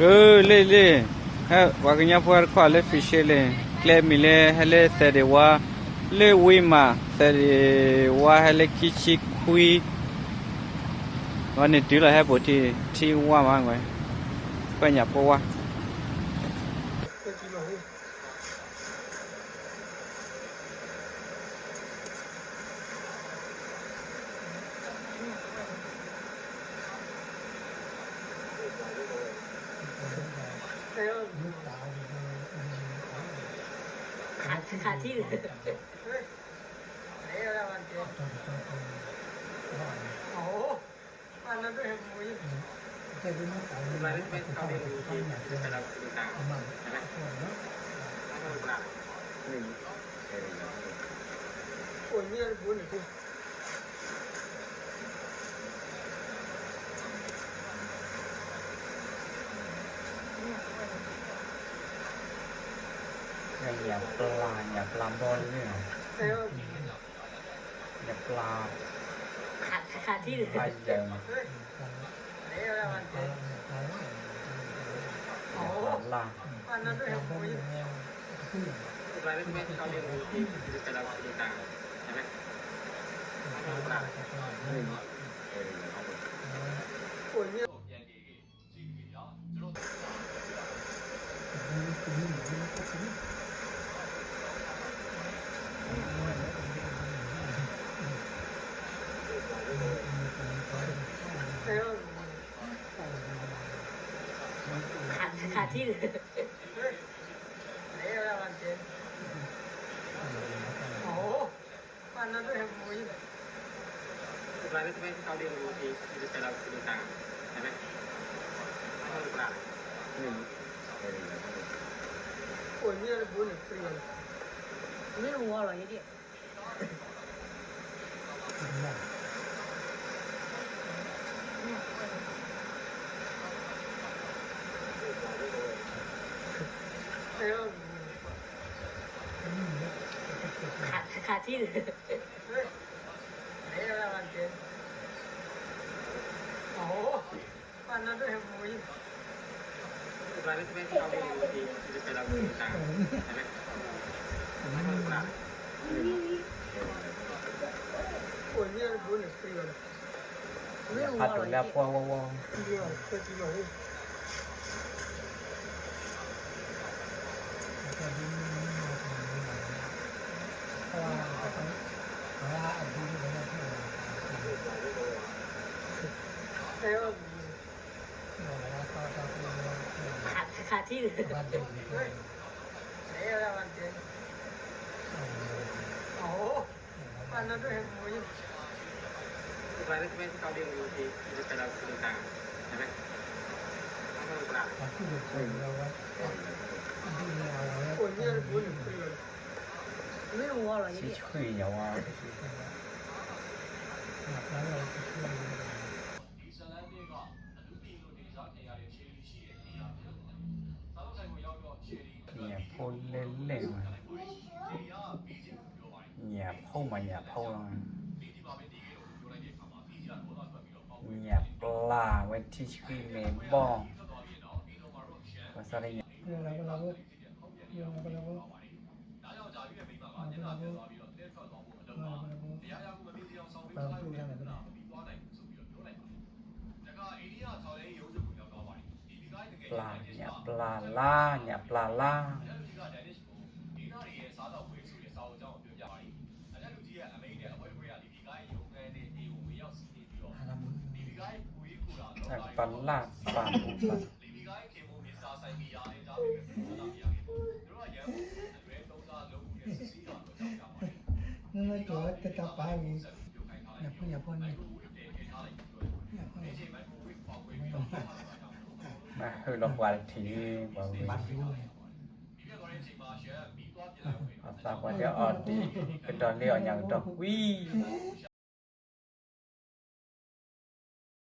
le ha waganya por kwa le fishele kle mile hele sede wa le wima sede wa hele kichi kuiวันนี้ตีเลยให้ปวดที่ว่ามากเลยก็อยากปว่าขาที่โอ้อันนั้นด้วยมุ้ยแต่ดูมันต่างกันไม่เข้าเรียนรู้ที่แต่ละต่างใช่ไหมโอ้ยเนี่ยบุญกูอย่าปลาบอลเนี่ยอย่าปลาขาที่ปลาเยอะลาอันนั้นด้วยมุ้ยรายไม่เข้าเรียนรู้ที่แต่ละต่างใช่ไหมโอ้ยเนี่ยขาที่โอ้อันนั้นด้วยมุ้ยรายไม่เข้าเรียนรู้ที่แต่ละต่างใช่ไหมโอ้ยเนี่ยบุญเปลี่ยนไม่รู้อะไรเนี่ยขาที่โอ้อันนั้นด้วยมุ้ยรายไม่เข้าเรียนรู้ที่แต่ละต่างใช่ไหมโอ้ยเนี่ยบุญเปลี่ยนไม่รู้อะไรเนี่ยเดียวเคยกินหรอขาที่โอ้อันนั้นด้วยมุ้ยรายไม่เข้าเรียนรู้ที่แต่ละต่างใช่ไหมโอ้ยเนี่ยบุญเปลี่ยนไม่รู้อะไรเนี่ย去有啊อย่าพูดเล่นอย่าพูดมาอย่าพูดอย่าปลาไว้ที่ชื่อเมบองภาษาอะไรเนี่ยปลาอย่าปลาล่าอย่าปลาล่าปลาล่าปลานั่นเลยตัวจะจับปลาอยู่อย่าพ่นนี่มาคือลงวาทีบอกเลยเอาตากว่าเดี๋ยวออดดีเป็นตอนเลี้ยวอย่างดอกวิ